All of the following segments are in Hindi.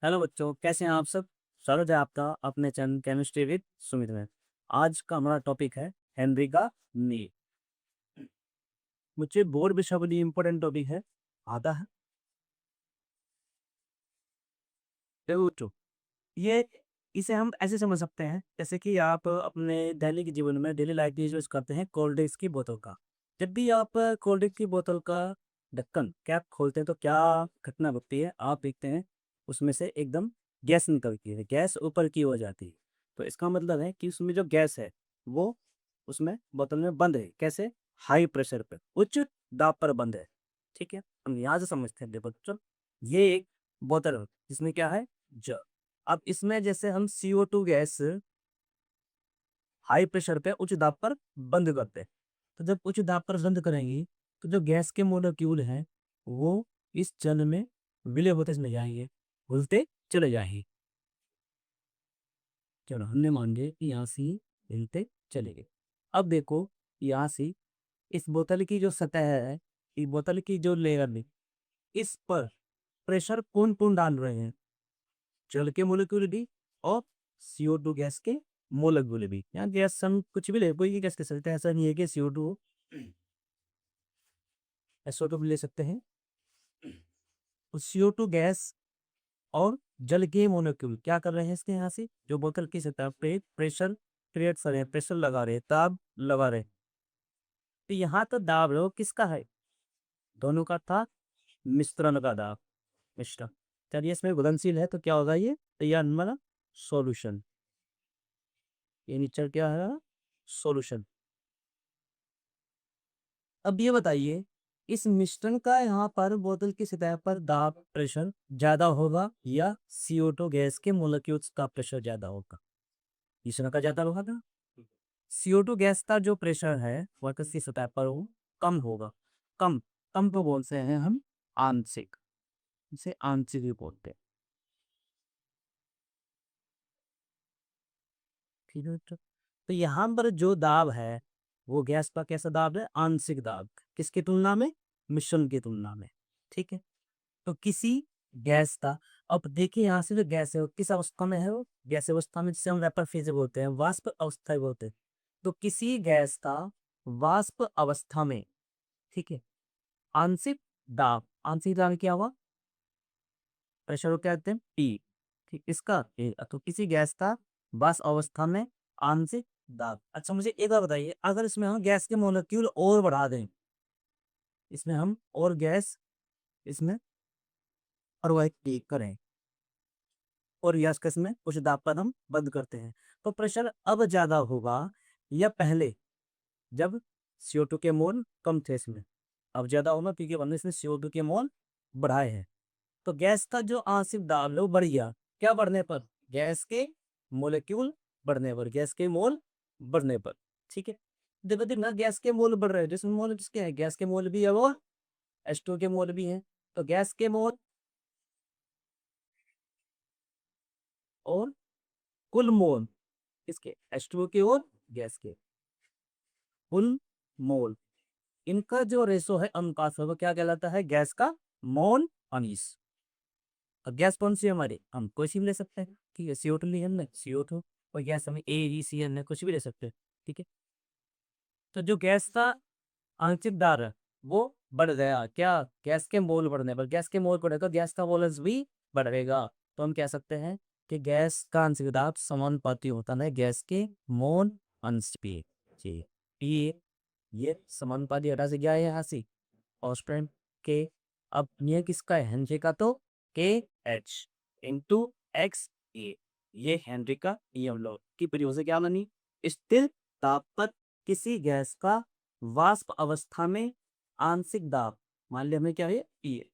हेलो बच्चों, कैसे हैं आप सब। स्वागत है आपका अपने चैनल केमिस्ट्री विद सुमित में। आज का हमारा टॉपिक है हेनरी का नी। मुझे बोर्ड विषय बड़ी इंपॉर्टेंट टॉपिक है, आता है। देखो बच्चों, ये इसे हम ऐसे समझ सकते हैं जैसे कि आप अपने दैनिक जीवन में डेली लाइफ में यूज करते हैं कोल्ड ड्रिंक्स की बोतल का। जब भी आप कोल्ड ड्रिंक की बोतल का ढक्कन कैप खोलते हैं तो क्या घटना घटती है, आप देखते हैं उसमें से एकदम गैस निकलती है, गैस ऊपर की हो जाती है। तो इसका मतलब है कि उसमें जो गैस है वो उसमें बोतल में बंद है। कैसे? हाई प्रेशर पे, उच्च दाब पर बंद है। ठीक है, हम यहाँ से समझते हैं। देखो बच्चों, ये एक बोतल है जिसमें क्या है, जल। अब इसमें जैसे हम CO2 गैस हाई प्रेशर पे उच्च दाब पर बंद करते हैं, तो जब उच्च दाब पर बंद करेंगे तो जो गैस के मोलेक्यूल हैं वो इस जल में विलय होते चले जाएंगे, घुलते चले जाएंगे। चलो, हमने मान लिया कि यहाँ से हिलते चले गए। अब देखो, यहाँ से इस बोतल की जो सतह है, इस बोतल की जो लेयर है, इस पर प्रेशर कौन कौन डाल रहे हैं? जल के मोलेक्यूल भी और CO2 गैस के मोलेक्यूल भी। यहाँ गैस हम कुछ भी ले, कोई भी गैस ले सकते हैं, ऐसा नहीं है कि CO2 SO2 भी ले सकते हैं। तो CO2 गैस और जल के मोलेक्यूल क्या कर रहे हैं, इसके यहाँ से जो बोतल की सतह पे प्रेशर क्रिएट कर रहे हैं, प्रेशर लगा रहे हैं, दाब लगा रहे हैं। तो यहाँ तो दाब लो किसका है, दोनों का था, मिश्रण का दाब, मिश्रण। चलिए, इसमें घुलनशील है तो क्या होगा, ये तो यह हमारा सॉल्यूशन। ये नीचे क्या है, सॉल्यूशन। अब ये बताइए, इस मिश्रण का यहाँ पर बोतल की सतह पर दाब प्रेशर ज्यादा होगा या CO2 गैस के मोलेक्यूल्स का प्रेशर ज्यादा होगा? मिश्रण का ज्यादा होगा ना। CO2 गैस का जो प्रेशर है वह किसकी सतह पर वो कम होगा। कम, कम को बोलते हैं हम आंशिक, इसे आंशिक भी बोलते हैं। ठीक है बच्चों? तो यहाँ पर जो दाब है वो गैस का कैसा दाब है, आंशिक दाब। किसकी तुलना में? मिश्रण की तुलना में। ठीक है, तो किसी गैस का, अब देखिए यहाँ से जो गैस है वो किस अवस्था में है, वो गैस अवस्था में, जिसे हम वेपर फेज बोलते हैं, वाष्प अवस्था बोलते हैं। तो किसी गैस का वाष्प अवस्था में, ठीक है, आंशिक दाब, आंशिक दाब क्या हुआ, प्रेशर को क्या कहते हैं, P। ठीक, इसका A। तो किसी गैस का वाष्प अवस्था में आंशिक दाब। अच्छा, मुझे एक बार बताइए, अगर इसमें हम गैस के मोलेक्यूल और बढ़ा दें, इसमें हम और गैस इसमें प्रोवाइड करें और यस केस में उच्च दाब पर हम बंद करते हैं, तो प्रेशर अब ज्यादा होगा या पहले, जब CO2 के मोल कम थे इसमें? अब ज्यादा होगा क्योंकि हमने इसमें CO2 के मोल बढ़ाए हैं। तो गैस का जो आंशिक दाब है वो बढ़ गया। क्या बढ़ने पर? गैस के मोलेक्यूल बढ़ने पर, गैस के मोल बढ़ने पर। ठीक है, देखो देखना, गैस के मोल बढ़ रहे हैं, जिसमें मोल किसके हैं, गैस के मोल भी है और H2 के मोल भी हैं। तो गैस के मोल और कुल मोल किसके, H2O के और गैस के कुल मोल, इनका जो रेशो है, अनुपात है, वो क्या कहलाता है, गैस का मोल अनीस। अब गैस कौन सी है हमारी, हम कोई सी भी ले सकते हैं। ठीक है, CO2 ली हमने, CO2, और गैस हमें AgCN है, कुछ भी ले सकते हैं। ठीक है, तो जो गैस का आंशिक दाब है वो बढ़ गया। क्या? गैस के मोल बढ़ने पर, गैस के मोल बढ़ेगा, गैस का मोलस भी बढ़ेगा। तो हम कह सकते हैं कि गैस का आंशिक दाब समानुपाती होता है गैस के मोल अंश पे। जी, ये समानुपाती हटा से गया है यहाँ से, ऑस्ट्रेम के। अब नियम किसका है, हेनरी का, तो KH × X A। ये हेनरी का नियम लो की प्रयोग से क्या बनी, स्थिर ताप पर किसी गैस का वाष्प अवस्था में आंशिक दाब, मान लिया हमें क्या है, P है,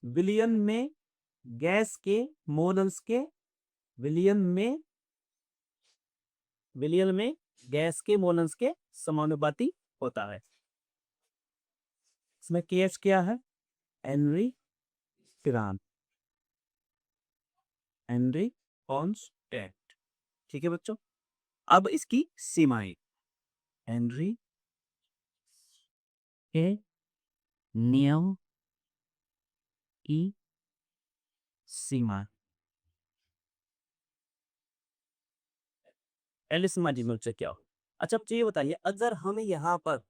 विलयन में गैस के मोल्स के, विलयन में, विलयन में गैस के मोल्स के समानुपाती होता है। इसमें KH क्या है, हेनरी पिरान, हेनरी कांस्टेंट। ठीक है बच्चों, अब इसकी सीमाएं, हेनरी के नियम की सीमा। एलिस्मा से क्या हो। अच्छा अब ये बताइए, अगर हमें यहाँ पर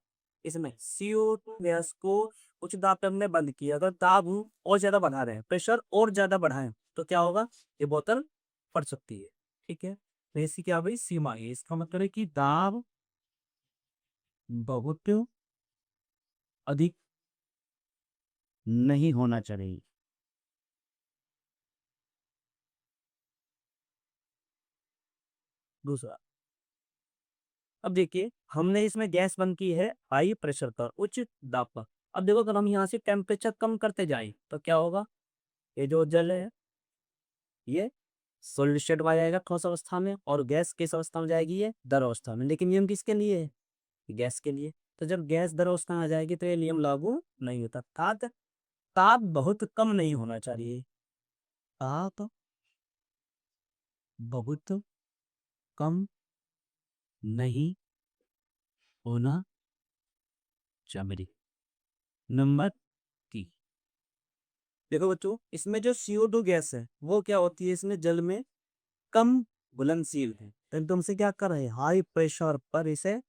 इसमें CO2 गैस को उच्च दाब पे हमने बंद किया, अगर दाब हम और ज्यादा बढ़ा रहे हैं, प्रेशर और ज्यादा बढ़ाएं, तो क्या होगा, ये बोतल फट सकती है। ठीक है, तो ऐसी क्या भाई सीमा है, इसका मतलब है कि दाब बहुत अधिक नहीं होना चाहिए। दूसरा, अब देखिए हमने इसमें गैस बंद की है हाई प्रेशर पर, उच्च दाब पर। अब देखो अगर हम यहाँ से टेम्परेचर कम करते जाएं तो क्या होगा, ये जो जल है ये सॉलिड स्टेट में आ जाएगा ठोस अवस्था में, और गैस किस अवस्था में जाएगी, ये द्रव अवस्था में। लेकिन नियम किसके लिए है, गैस के लिए। तो जब गैस द्रव अवस्था में आ जाएगी तो ये नियम लागू नहीं होता। ताप ताप बहुत कम नहीं होना चाहिए, ताप बहुत कम नहीं होना चाहिए। नंबर 3, देखो बच्चों इसमें जो CO2 गैस है वो क्या होती है, इसमें जल में कम घुलनशील है, तो तुमसे क्या कर रहे हैं, हाई प्रेशर पर इसे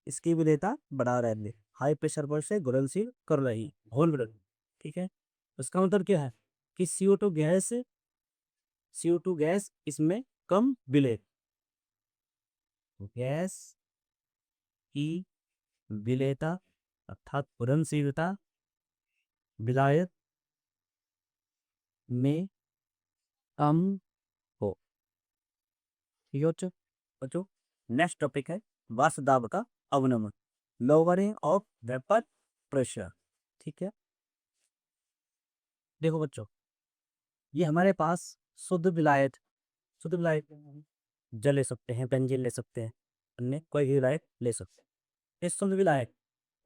इसकी विलेयता बढ़ा रहे हैं, हाई प्रेशर पर से घुलनशील कर रही होल रही। ठीक है, उसका मतलब क्या है कि CO2 गैस इसमें कम विलेय, गैस की विलेयता अर्थात घुलनशीलता विलायक में कम हो। ठीक है बच्चों, बच्चों नेक्स्ट टॉपिक है वाष्प दाब का अवनमन, लोअरिंग ऑफ वेपर प्रेशर। ठीक है, देखो बच्चों ये हमारे पास शुद्ध विलायक, शुद्ध विलायक जल ले सकते हैं, बेंजीन ले सकते हैं, अन्य कोई भी विलायक ले सकते हैं, ये शुद्ध विलायक।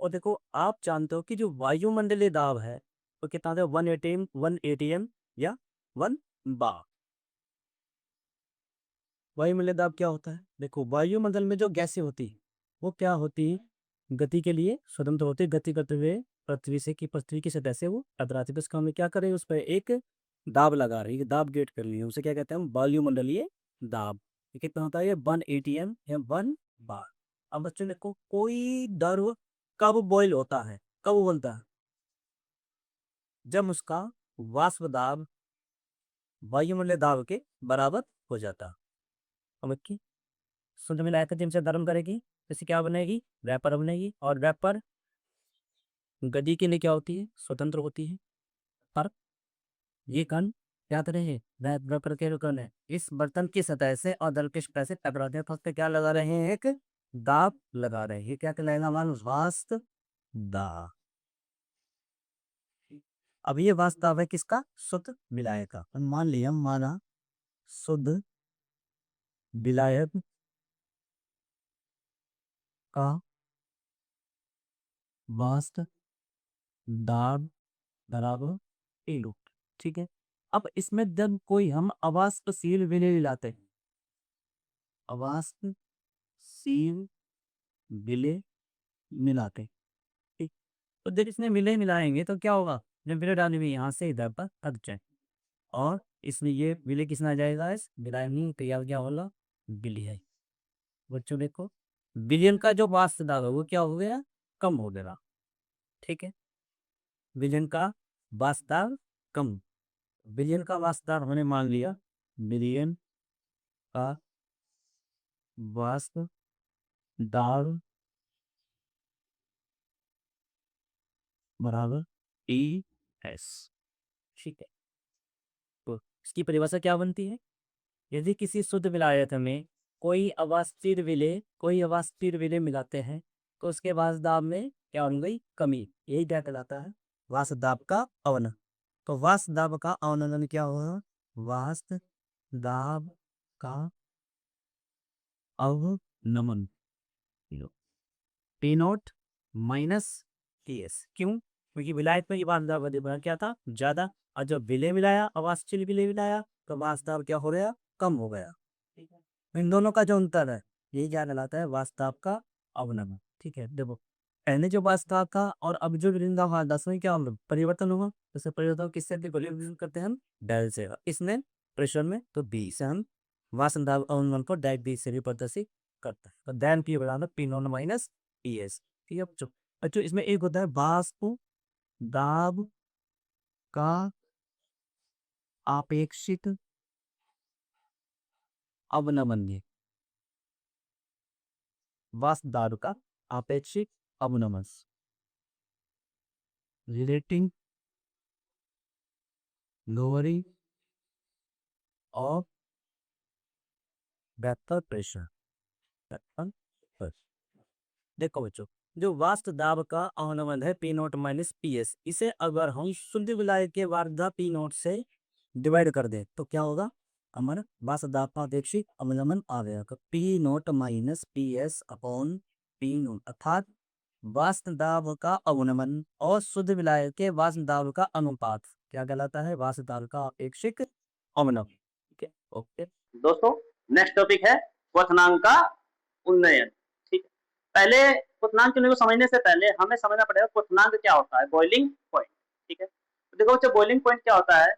और देखो आप जानते हो कि जो वायुमंडलीय दाब है वो कितना था, 1 या 1 बार। वायुमंडलीय दाब क्या होता है, देखो वायुमंडल में जो गैसें होती है वो क्या होती है, गति के लिए स्वतंत्र होती है, गति करते हुए पृथ्वी की सतह से वो टकराती है। तो इसका हमें क्या करें, उस पर एक दाब लगा रही है, दाब गेट कर रही है, उसे क्या कहते हैं हम, वायुमंडलीय दाब। ये कितना होता है, ये 1 ATM या 1 बार। अब बच्चों देखो कोई द्रव कब बॉयल होता है, कब उबलता है, जब उसका वाष्प दाब वायुमंडलीय दाब के बराबर हो जाता है। अब की शुद्ध मिलाकर जिनसे गर्म करेगी, जैसे क्या बनेगी, रैपर बनेगी, और रैपर गति के लिए क्या होती है, स्वतंत्र होती है। पर ये कण क्या तरह है, रैपर के जो कण है इस बर्तन की सतह से और दल की सतह से टकराते हैं, तो उस पे क्या लगा रहे हैं, एक दाब लगा रहे हैं। ये क्या कहलाएगा हमारा वाष्प दाब। अब ये वाष्प दाब है किसका, शुद्ध विलायक का। मान लिया हमारा शुद्ध विलायक का वाष्प दाब बराबर A। ठीक है, अब इसमें जब कोई हम अवाष्पशील विलेय मिलाते हैं, अवाष्पशील विलेय मिलाते हैं, ठीक। तो जब इसमें विलेय मिलाएंगे तो क्या होगा, जब विलेय डालेंगे यहाँ से इधर पर अट जाए, और इसमें ये विलेय किसना आ जाएगा, इस विलायक नहीं तैयार क्या होगा, विलेय। बच्चों देखो विलयन का जो वाष्प दाब है वो क्या हो गया, कम हो गया। ठीक है, विलयन का वाष्प दाब कम, विलयन का वाष्प दाब हमने मान लिया, विलयन का वाष्प दाब बराबर ES। ठीक है, तो इसकी परिभाषा क्या बनती है, यदि किसी शुद्ध विलायक में कोई अवाष्पीय मिलाते हैं तो उसके वाष्प दाब में क्या हो गई, कमी, यही क्या कहलाता है, वाष्प दाब का अवनमन। तो वाष्प दाब का अवनमन क्या होगा, वाष्प दाब का अवनमन P0 माइनस TS। क्यों, क्योंकि विलायक में ये वाष्प दाब अधिक क्या था, ज्यादा, और जब विलय मिलाया, अवाष्पशील विलय मिलाया, तो वाष्प दाब क्या हो गया, कम हो गया। ठीक है, इन दोनों का जो अंतर है यही क्या कहलाता है, वाष्प दाब का अवनमन। ठीक है, देखो पहले जो वाष्प दाब था और अब जो विलयन दाब हुआ, दस में क्या परिवर्तन होगा, जैसे परिवर्तन किससे करते हैं हम, डेल से, इसमें प्रेशर में तो B से हम वाष्प दाब अवनमन को डायरेक्ट B से भी प्रदर्शित करता है। तो देन पी बराबर P not minus P S. ठीक है बच्चों। बच्चों इसमें एक होता है वाष्प दाब का आपेक्षिक अवनमन। वाष्प दाब का आपेक्षिक अवनमन relating lowering of vapour pressure. देखो बच्चों, जो वाष्प दाब का अवनमन है P not minus P S, इसे अगर हम शुद्ध विलायक के वार्धा पी नॉट से डिवाइड कर दें तो क्या होगा, हमारा वाष्प दाब का अपेक्षित अवनमन आ गया P not minus P S upon P not, अर्थात वाष्प दाब का अवनमन और शुद्ध विलायक के वाष्प दाब का अनुपात क्या कहलाता है, वाष्प दाब का अपेक्षित अवनमन। ठीक है, ओके दोस्तों नेक्स्ट टॉपिक है क्वथनांक का उन्नयन। ठीक है, पहले क्वथनांक को समझने से पहले हमें समझना पड़ेगा क्वथनांक क्या होता है, बॉइलिंग पॉइंट। ठीक है, तो देखो बच्चों बॉइलिंग पॉइंट क्या होता है,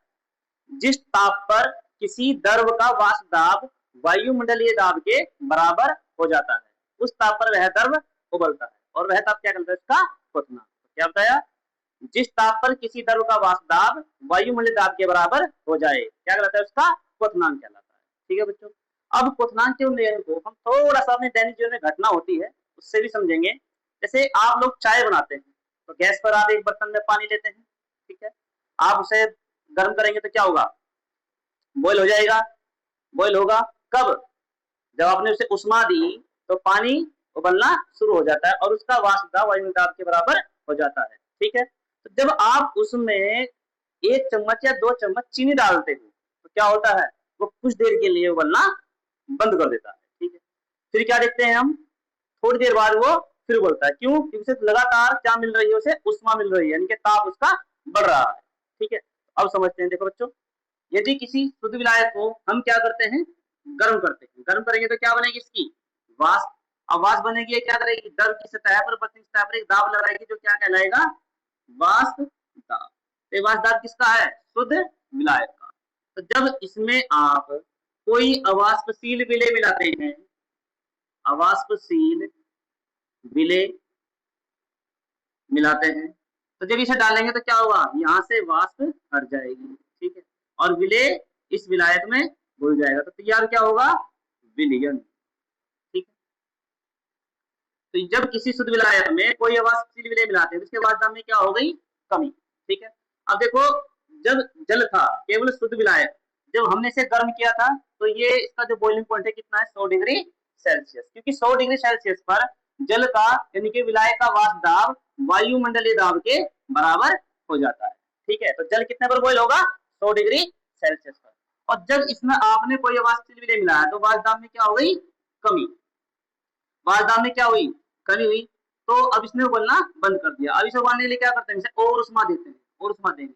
जिस ताप पर किसी द्रव का वाष्प दाब वायुमंडलीय दाब के बराबर हो जाता है, उस ताप पर वह द्रव उबलता है और वह ताप क्या कहलाता है, इसका क्वथनांक। क्या बताया, जिस ताप पर किसी द्रव का वाष्प दाब वायुमंडलीय दाब के बराबर हो जाए क्या कहलाता है, उसका क्वथनांक कहलाता है। ठीक है बच्चों, अब क्वथनांक के उन्नयन को हम थोड़ा सा अपने दैनिक जीवन में घटना होती है उससे भी समझेंगे। जैसे आप लोग चाय बनाते हैं तो गैस पर आप एक बर्तन में पानी लेते हैं, ठीक है, आप उसे गर्म करेंगे तो क्या होगा, बॉयल हो जाएगा। बॉयल होगा कब, जब आपने उसे उष्मा दी तो पानी उबलना शुरू हो जाता है और उसका वाष्प दाब वायुमंडलीय दाब के बराबर हो जाता है। ठीक है, तो जब आप उसमें 1 चम्मच या 2 चम्मच चीनी डालते हो तो क्या होता है, वो कुछ देर के लिए उबलना बंद कर देता है। ठीक है, फिर क्या देखते हैं हम, थोड़ी देर बाद वो फिर उबलता है। क्यों, क्योंकि उसे लगातार क्या मिल रही है, उसे उष्मा मिल रही है, यानी कि ताप उसका बढ़ रहा है। ठीक है, अब समझते हैं। देखो बच्चों, यदि किसी शुद्ध विलायक को हम क्या करते हैं, गर्म करते हैं, गर्म करेंगे तो क्या बनेगी, इसकी वाष्प। अब वाष्प बनेगी, क्या करेगी, द्रव की सतह पर बर्तन की सतह पर एक दाब लगाएगी जो क्या कहलाएगा, वाष्प दाब। तो वाष्प दाब किसका है, शुद्ध विलायक का। तो जब इसमें आप कोई अवाष्पशील विलेय मिलाते हैं, अवाष्पशील विलेय मिलाते हैं, तो जब इसे डालेंगे तो क्या होगा, यहाँ से वाष्प हट जाएगी। ठीक है, और विलेय इस विलायक में घुल जाएगा तो तैयार क्या होगा, विलयन। ठीक है, तो जब किसी शुद्ध विलायक में कोई अवाष्पशील विलेय मिलाते हैं तो उसके वाष्प में क्या हो गई, कमी। ठीक है, अब देखो, जब जल था केवल शुद्ध विलायक, जब हमने इसे गर्म किया था तो ये इसका जो बॉइलिंग पॉइंट है कितना है, 100 डिग्री सेल्सियस, क्योंकि 100 डिग्री सेल्सियस पर जल का यानी कि विलायक का वाष्प दाब वायुमंडलीय दाब के बराबर हो जाता है। ठीक है, तो जल कितने पर बॉइल होगा, 100 डिग्री सेल्सियस पर। और जब इसमें आपने कोई अवाष्पशील विलेय मिलाया तो वाष्प दाब में क्या हो गई, कमी। वाष्प दाब में क्या हुई, कमी हुई। तो अब इसने उबलना बंद कर दिया। अब इसे उबालने के लिए क्या करते हैं, इसे और उष्मा देते हैं, और उष्मा देंगे।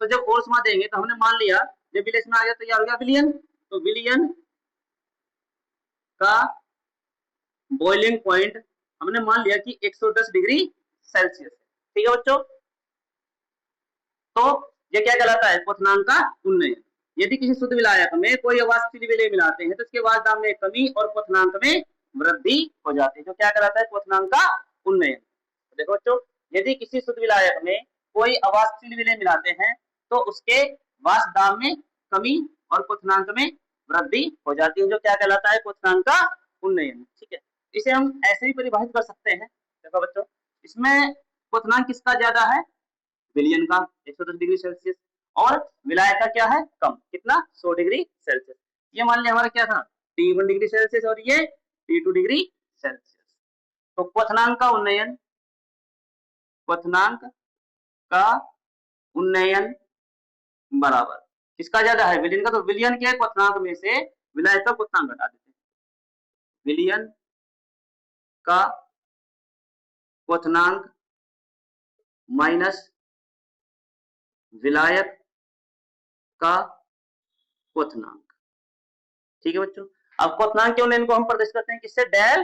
तो जब और उष्मा देंगे तो हमने मान लिया जब विलेय में आ गया तो क्या हो गया, विलियन। तो विलियन का बॉइलिंग पॉइंट हमने मान लिया कि 110 डिग्री सेल्सियस है। ठीक है बच्चों, तो ये क्या कहलाता है, क्वथनांक का उन्नयन। यदि किसी शुद्ध विलायक में कोई अवाष्पशील विलेय मिलाते हैं तो इसके वाष्प दाब में कमी और क्वथनांक में वृद्धि हो जाती है, जो क्या कहलाता है, क्वथनांक का उन्नयन। देखो बच्चों, यदि किसी शुद्ध विलायक में कोई अवाष्पशील विलेय मिलाते हैं तो उसके वाष्प दाब में कमी और क्वथनांक में वृद्धि हो जाती है, जो क्या कहलाता है, क्वथनांक का उन्नयन। ठीक है, इसे हम ऐसे ही परिभाषित कर सकते हैं। देखो बच्चों, इसमें क्वथनांक किसका ज्यादा है, विलियन का 110 डिग्री सेल्सियस, और विलायक का क्या है, कम, कितना, 100 डिग्री सेल्सियस। ये मान लिया हमारा क्या था, T1 डिग्री सेल्सियस और ये T2 डिग्री सेल्सियस। तो क्वथनांक का उन्नयन, क्वथनांक का उन्नयन बराबर किसका ज्यादा है, विलियन का। तो विलियन के क्वथनांक में से विलायक का क्वथनांक घटा देते हैं, विलियन का क्वथनांक माइनस विलायक का क्वथनांक। ठीक है बच्चों, अब क्वथनांक के उन्नयन को हम प्रदर्शित करते हैं किससे, डेल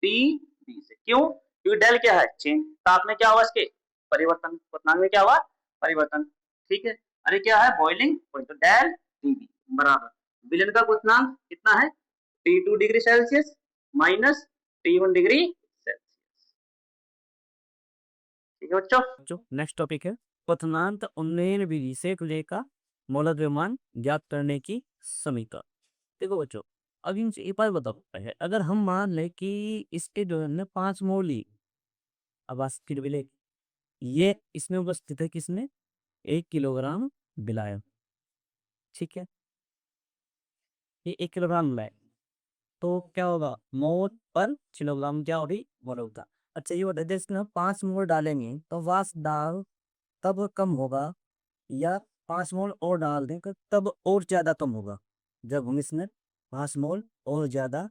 टी बी से। क्यों, क्योंकि डेल क्या है, चेंज, ताप में क्या हुआ, इसके परिवर्तन, क्वथनांक में क्या हुआ, परिवर्तन। ठीक है, अरे क्या है, बॉइलिंग पॉइंट, तो डेल टी बी बराबर विलयन का क्वथनांक कितना है, T2 degree Celsius minus T1 degree Celsius. ठीक है बच्चों। जो नेक्स्ट टॉपिक है क्वथनांक उन्नयन विधि से क्ले का मोलर द्रव्यमान ज्ञात करने की समीकरण। देखो बच्चों, अब इनसे एक बात बताओ है, अगर हम मान लें कि इसके जो है ना 5 मोल ही आवास फिर मिले, ये इसमें उपस्थित है किसमें 1 किलोग्राम विलायक, ठीक है, ये 1 किलोग्राम विलायक, तो क्या होगा मोल पर किलोग्राम क्या होगी मोल होगा। अच्छा ये बताइए इसमें हम 5 मोल डालेंगे तो वाष्प दाब तब कम होगा या 5 मोल और डाल दें तब और ज़्यादा कम होगा। जब हम इसमें 5 मोल और ज़्यादा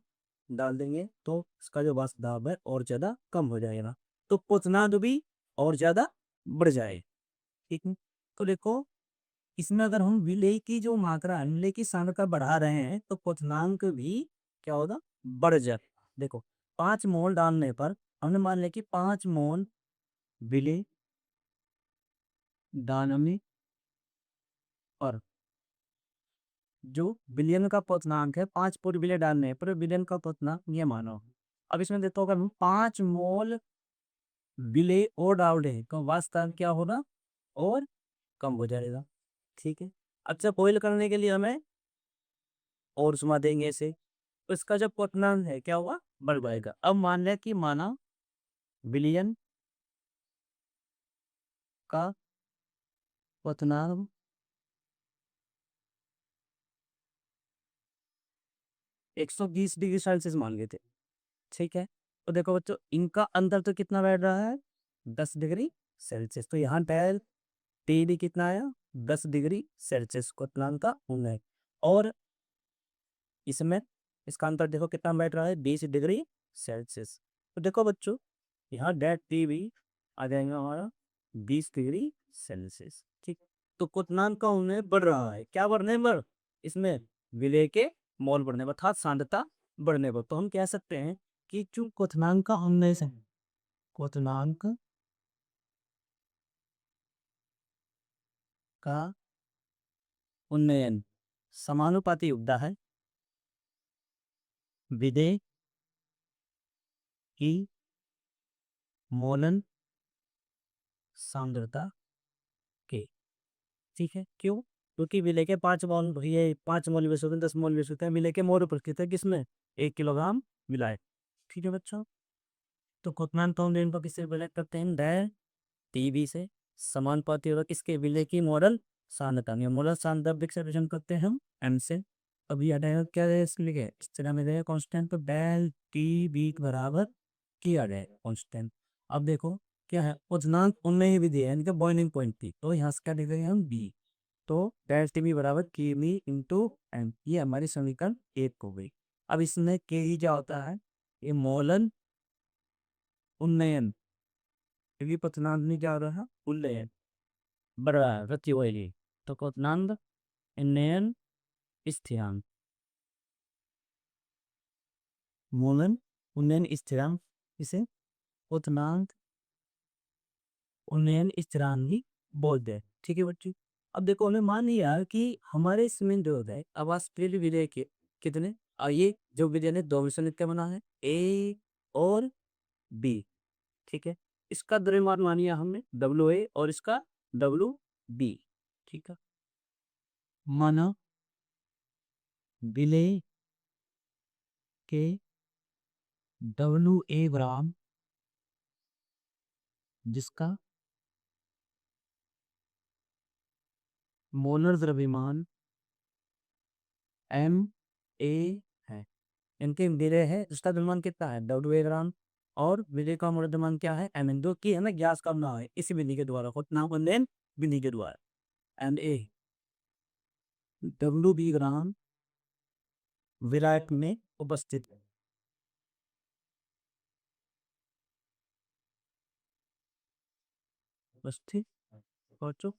डाल देंगे तो इसका जो वाष्प दाब है और ज़्यादा कम हो जाएगा, तो क्वथनांक भी और ज़्यादा बढ़ जाए। ठीक है, तो देखो इसमें अगर हम विलेय की जो मात्रा है, विलेय की सांद्रता बढ़ा रहे हैं तो क्वथनांक भी क्या होगा बढ़ जाए। देखो 5 मोल डालने पर हमने मान लिया कि 5 मोल विलेय डालने पर जो विलयन का क्वथनांक है 5 पूर्व विलय डालने पर विलयन का क्वथनांक ये मानो। अब इसमें देखो अगर हम 5 मोल विलेय और डाल दें तो वास्तव क्या होगा और कम हो जाएगा। ठीक है, अच्छा बॉईल करने के लिए हमें और उसमें देंगे इसे, तो इसका जब क्वथनांक है क्या हुआ बढ़ जाएगा। अब मान लिया कि माना विलयन का क्वथनांक 120 डिग्री सेल्सियस मान गए थे, ठीक है, तो देखो बच्चों इनका अंतर तो कितना बैठ रहा है 10 डिग्री सेल्सियस, तो यहाँ डेल टी भी कितना आया 10 डिग्री सेल्सियस क्वथनांक का उन्नयन, और इसमें इसका अंतर देखो कितना बैठ रहा है 20 डिग्री सेल्सियस। तो देखो बच्चों यहाँ डेट टी भी आ जाएगा हमारा 20 डिग्री सेल्सियस। ठीक, तो क्वथनांक का उन्नयन बढ़ रहा है, क्या बढ़ने पर इसमें विलेय के मोल बढ़ने पर अर्थात सांद्रता बढ़ने पर, तो हम कह सकते हैं कि जो क्वथनांक का उन्नयन है, क्वथनांक का उन्नयन समानुपाती होता है विलेय की मोलन सांद्रता के। ठीक है, क्यों, क्योंकि विलेय के 5 मोल ये 5 मोल विष होते हैं 10 मोल विष होते हैं, विलेय के मोल उपस्थित है किसमें 1 किलोग्राम विलायक। ठीक है बच्चों, तो क्वथनांक का उन्नयन को किससे विलय करते हैं डै टीबी से समानुपाती होगा किसके विलेय की मोलर सांद्रता में, मोलर सांद्रता विकसित करते हैं हम एम से। अब याद आएगा क्या है इसके लिए इस तरह में रहेगा कांस्टेंट, तो डेल टी बी के बराबर किया जाए कांस्टेंट। अब देखो क्या है क्वथनांक उनमें ही विधि है यानी कि बॉइलिंग पॉइंट थी, तो यहाँ से क्या लिखेंगे हम बी, तो डेल टी बी बराबर के बी इंटू एम, ये हमारी समीकरण 1 हो गई। अब इसमें के ही क्या होता है ये मोलन उन्नयन, क्योंकि क्वथनांक में क्या हो रहा है उन्नयन बढ़ रहा है वृद्धि हो रही, तो क्वथनांक उन्नयन स्थिरांक मोलन उन्नयन स्थिरांक इसे क्वथनांक उन्नयन स्थिरांक ही बोलते हैं। ठीक है बच्चे, अब देखो हमें मान लिया कि हमारे इसमें जो है आवास प्रिय विधेय के कितने ये जो विधेय ने दो मिश्रण का बना है ए और बी। ठीक है, इसका द्रव्यमान मानिया हमने डब्ल्यू ए और इसका डब्ल्यू बी। ठीक है, माना विलेय के डब्ल्यू ए ग्राम जिसका मोलर द्रव्यमान एम ए है, इनके विलेय है इसका द्रव्यमान कितना है डब्ल्यू ए ग्राम, और विलेय का मोलर द्रव्यमान क्या है एम एन, दो की हमें गैस का ना है इसी विधि के द्वारा क्वथनांक उन्नयन विधि के द्वारा, एंड ए डब्ल्यू बी ग्राम विलायक में उपस्थित है। उपस्थित सोचो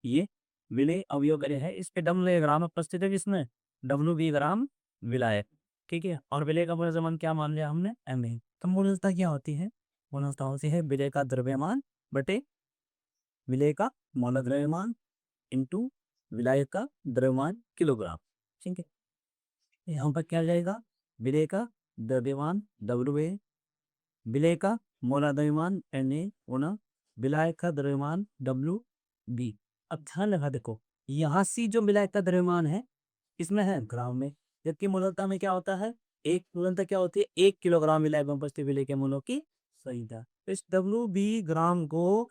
ये विलेय अवयव है, इस पे डब्ल्यू ए ग्राम उपस्थित है किसमें डब्ल्यू बी ग्राम विलायक। ठीक है, और विलेय का मोलर द्रव्यमान क्या मान लिया हमने एम ए, तो मोलरता क्या होती है मोलरता होती है विलेय का द्रव्यमान बटे विलेय का मोलर द्रव्यमान इंटू विलायक का द्रव्यमान किलोग्राम। ठीक है, यहाँ पर क्या आ जाएगा विलेय का द्रव्यमान WA, विलेय का मोलार द्रव्यमान Na गुना विलायक का द्रव्यमान WB। अब ध्यान रखा, देखो यहाँ सी जो विलायक का द्रव्यमान है इसमें है ग्राम में, जबकि मोलरता में क्या होता है, एक मोलरता क्या होती है, 1 किलोग्राम विलायक में उपस्थित विलेय के मोलों की संख्या। तो इस WB ग्राम को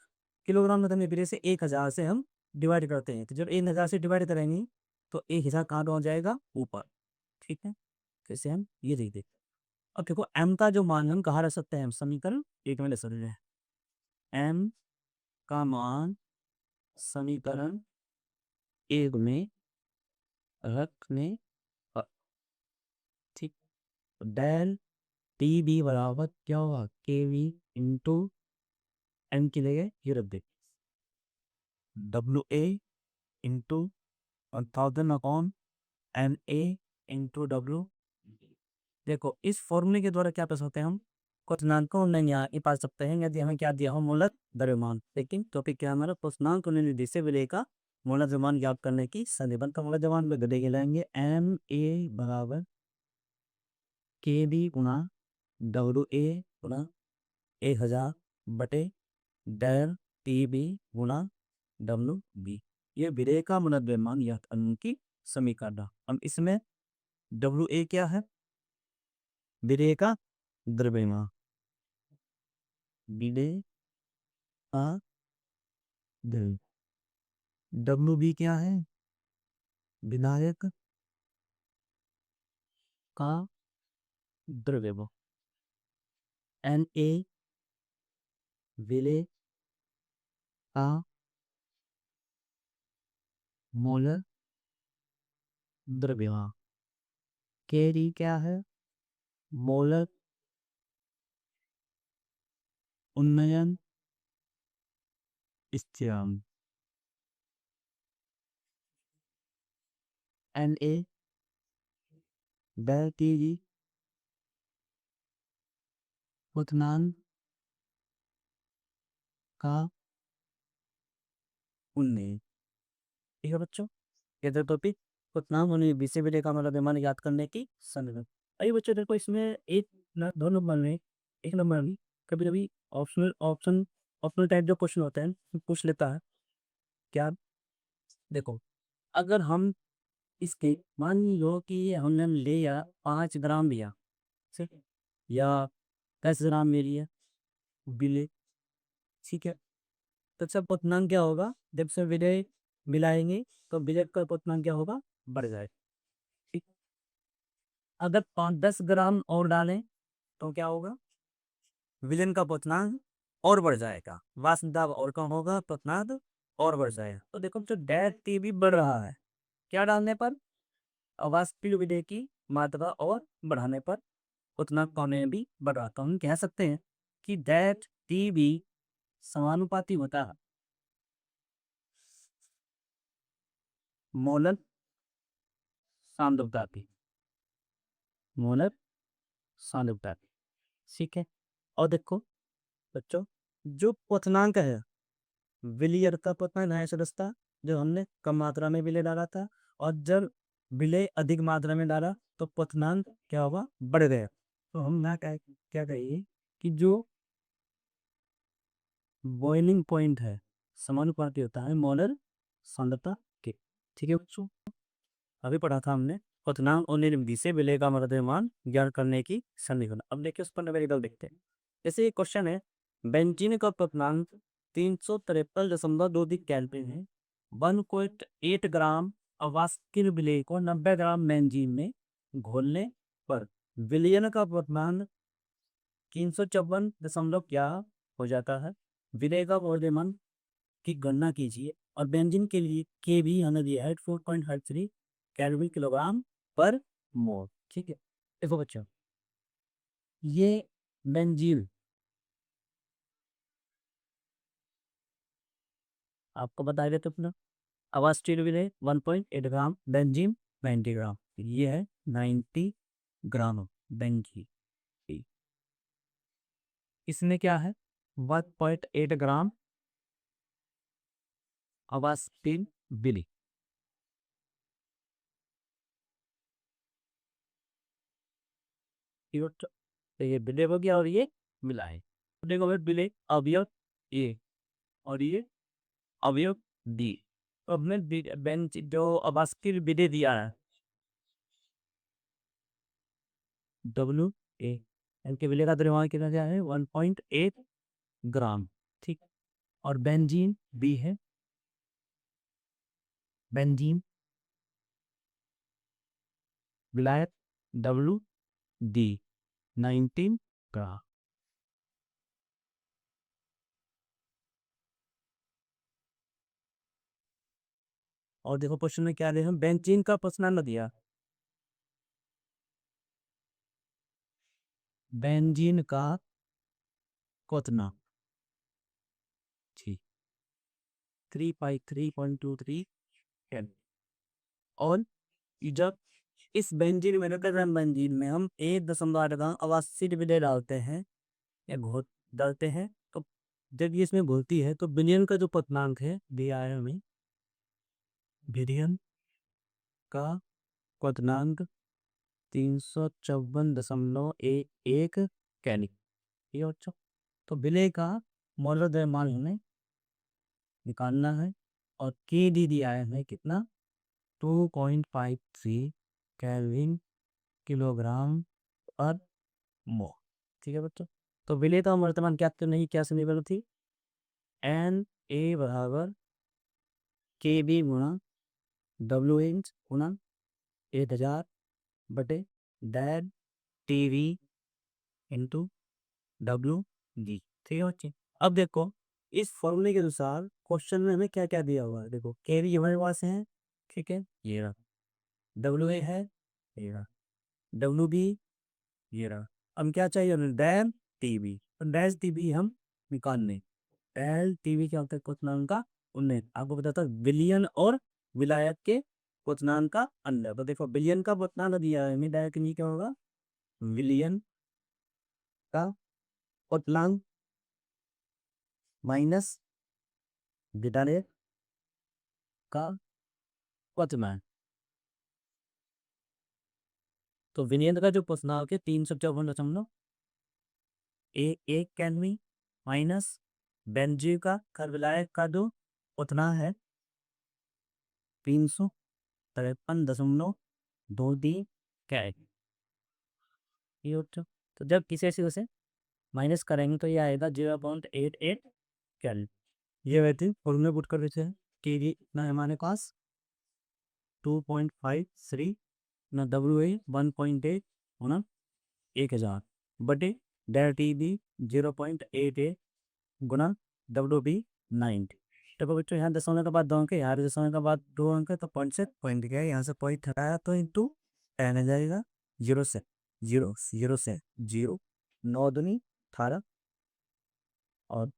किलोग्राम में विलेय से 1000 से हम डिवाइड करते हैं, तो जब 1000 से डिवाइड करेंगे तो एक हिस्सा कहाँ हो जाएगा, ऊपर। ठीक है, कैसे हम ये देख देखते। अब देखो m का जो मान हम कहाँ रख सकते हैं, समीकरण 1 में ले सकते हैं। m का मान समीकरण 1 में रखने पर, ठीक, डेल टी बी बराबर क्या होगा, के वी इंटू एम की जगह ये रख दे, WA into 1000 upon NA into W। देखो इस फॉर्मूले के द्वारा क्या पा सकते हैं हम, क्वथनांक को नहीं यहाँ पा सकते हैं यदि हमें क्या दिया हो, मोलर द्रव्यमान। लेकिन टॉपिक क्या है हमारा, क्वथनांक निर्देशित विलेय का मोलर द्रव्यमान ज्ञात करने की सन्निबंध का मोलर द्रव्यमान में गदे लाएंगे MA बराबर KB गुना WA गुना 1000 बटे डेल TB गुना WB। ये विलेय का मोलर द्रव्यमान ज्ञात करने की समीकरण। अब इसमें WA क्या है, विलेय का द्रव्यमान, विलेय का द्रव्य। WB क्या है, विलायक का द्रव्यमान। NA विलेय का मोलर द्रव्यमान। KD क्या है, मोलर उन्नयन स्थिरांक। NA डेल TG क्वथनांक का उन्नयन। ठीक है बच्चों, ये दो टॉपिक क्वथनांक और विषय विलेय का मोलर द्रव्यमान याद करने की समीकरण। अभी बच्चों देखो इसमें एक ना 2 नंबर में, एक नंबर में कभी कभी ऑप्शनल टाइप जो क्वेश्चन होते हैं पूछ लेता है। क्या, देखो अगर हम इसके मान लो कि हमने ले या 5 ग्राम लिया, ठीक है, या 10 ग्राम ले लिया विलेय, ठीक है, तो सब क्वथनांक क्या होगा, जब से विलेय मिलाएंगे तो विलेय का क्वथनांक क्या होगा, बढ़ जाएगा। ठीक, अगर 5-10 ग्राम और डालें तो क्या होगा, विलेय का क्वथनांक और बढ़ जाएगा, वाष्प दाब और कम होगा, क्वथनांक और बढ़ जाएगा। तो देखो जो डेल टी भी बढ़ रहा है, क्या डालने पर, अवाष्पीय विलेय की मात्रा और बढ़ाने पर उतना कौने भी बढ़ रहा। तो हम कह सकते हैं कि दैट टी भी समानुपाती होता है मोलर सांद्रता की, मोलर सांद्रता की। ठीक है, और देखो बच्चों जो क्वथनांक है, विलेय का क्वथनांक है सदस्यता, जो हमने कम मात्रा में विलेय डाला था, और जब विलेय अधिक मात्रा में डाला तो क्वथनांक क्या होगा, बढ़ गया। तो हम ना क्या कहिए कि जो बॉइलिंग पॉइंट है समानुपाती होता है मोलर सांद्रता के। ठीक है बच्चों, अभी पढ़ा था हमने क्वथनांक और निर्मिति से विलेय का मोलर द्रव्यमान ज्ञात करने की समीकरण। अब देखिए उस पर नवेरिकल देखते हैं। जैसे एक क्वेश्चन है, बेंजीन का क्वथनांक 353.23 केल्विन है, 1.8 ग्राम अवाष्पीय विलेय को 90 ग्राम बेंजीन में घोलने पर विलयन का क्वथनांक 354 क्या हो जाता है। विलेय का मोलर द्रव्यमान की गणना कीजिए, और बेंजीन के लिए के भी हमें दिया है 4.53 कैलोरी किलोग्राम पर मोल। ठीक है, देखो बच्चों ये बेंजीन आपको बताया तो अपना अवाष्पीय विलेय 1.8 ग्राम, बेंजीन 90 ग्राम, ये है 90 ग्राम बेंजीन। इसमें क्या है 1.8 ग्राम अवाष्पीय विलेय। ठीक है बच्चों। तो ये विलय हो गया और ये मिलाए। तो देखो भाई विलय अवयव ए और ये अवयव डी। तो हमने बेंच जो अबास्किल विलय दिया है डब्ल्यू ए, इनके विलय का द्रव्यमान कितना दिया है 1.8 ग्राम। ठीक। और बेंजीन बी है, बेंजीन विलायक डब्ल्यू डी 19 ग्राम। और देखो क्वेश्चन में क्या दिया है, बेंजीन का क्वेश्चन दिया, बेंजीन का क्वथनांक ठीक 3.23 केल्विन। और जब इस बेंजीन में बेंजीन में हम 1.8 अवास्थित विलय डालते हैं या घोल डालते हैं, तो जब ये इसमें घुलती है तो विलयन का जो क्वथनांक है दिया है हमें, विलयन का क्वथनांक 354.1 केल्विन। ये बच्चों तो विलय का मौलिक द्रव्यमान हमें निकालना है और के डी दिया है हमें कितना 2.53 केल्विन किलोग्राम पर मोल। ठीक है बच्चों। तो विलय का वर्तमान क्या तो नहीं क्या से निर्भर थी, एन ए बराबर के बी गुणा डब्ल्यू इंच गुणा 1000 बटे dead T V into W D. ठीक है बच्चे। अब देखो इस फॉर्मूले के अनुसार क्वेश्चन में हमें क्या क्या दिया हुआ है, देखो के वी हमारे पास है, ठीक है ये रहा, डब्ल्यू ए है ये रहा, डब्ल्यू बी ये रहा। हम क्या चाहिए हमें डैश टीवी, तो डैश टीवी हम निकालने, एल टीवी क्या होता है क्वथनांक का उन्नयन, आपको पता था विलियन और विलायक के क्वथनांक का अंदर। तो देखो विलियन का क्वथनांक दिया है हमें, डायरेक्ट नहीं क्या होगा विलियन का क्वथनांक माइनस विलायक का क्वथनांक। तो विलियन का जो क्वथनांक है 354.1 केल्विन माइनस बेंजीन का विलायक का जो क्वथनांक है 353.23 केल्विन। ये बच्चों तो जब किसी ऐसी उसे माइनस करेंगे तो ये आएगा 0.88 केल्विन। ये वैसे फॉर्मूले पुट कर देते हैं कि ये इतना है हमारे पास 2.53 ना डब्ल्यू ए 1.8 होना 1000 बटे डेल टी बी 0.88 गुना डब्ल्यू बी 90। तो बच्चों यहाँ 10 होने के बाद 2 अंक, यहाँ 10 होने के बाद 2 अंक, तो पॉइंट से पॉइंट गया, यहाँ से पॉइंट हटाया तो इंटू 10 आ जाएगा, 0 से 0 0 9 दूनी 18 और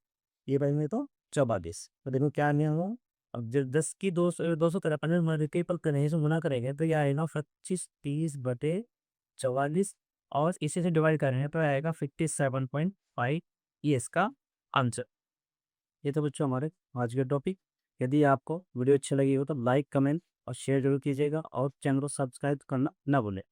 ये भाई में तो 44। तो देखो क्या नहीं होगा, अब जब 10 की 253 मल्टीपल करेंगे तो गुना करेंगे तो ये आएगा 25 30 बटे 44 और इसी से डिवाइड करेंगे तो आएगा 57.5। ये इसका आंसर। ये तो बच्चों हमारे आज के टॉपिक। यदि आपको वीडियो अच्छी लगी हो तो लाइक कमेंट और शेयर जरूर कीजिएगा और चैनल को सब्सक्राइब करना ना भूलें।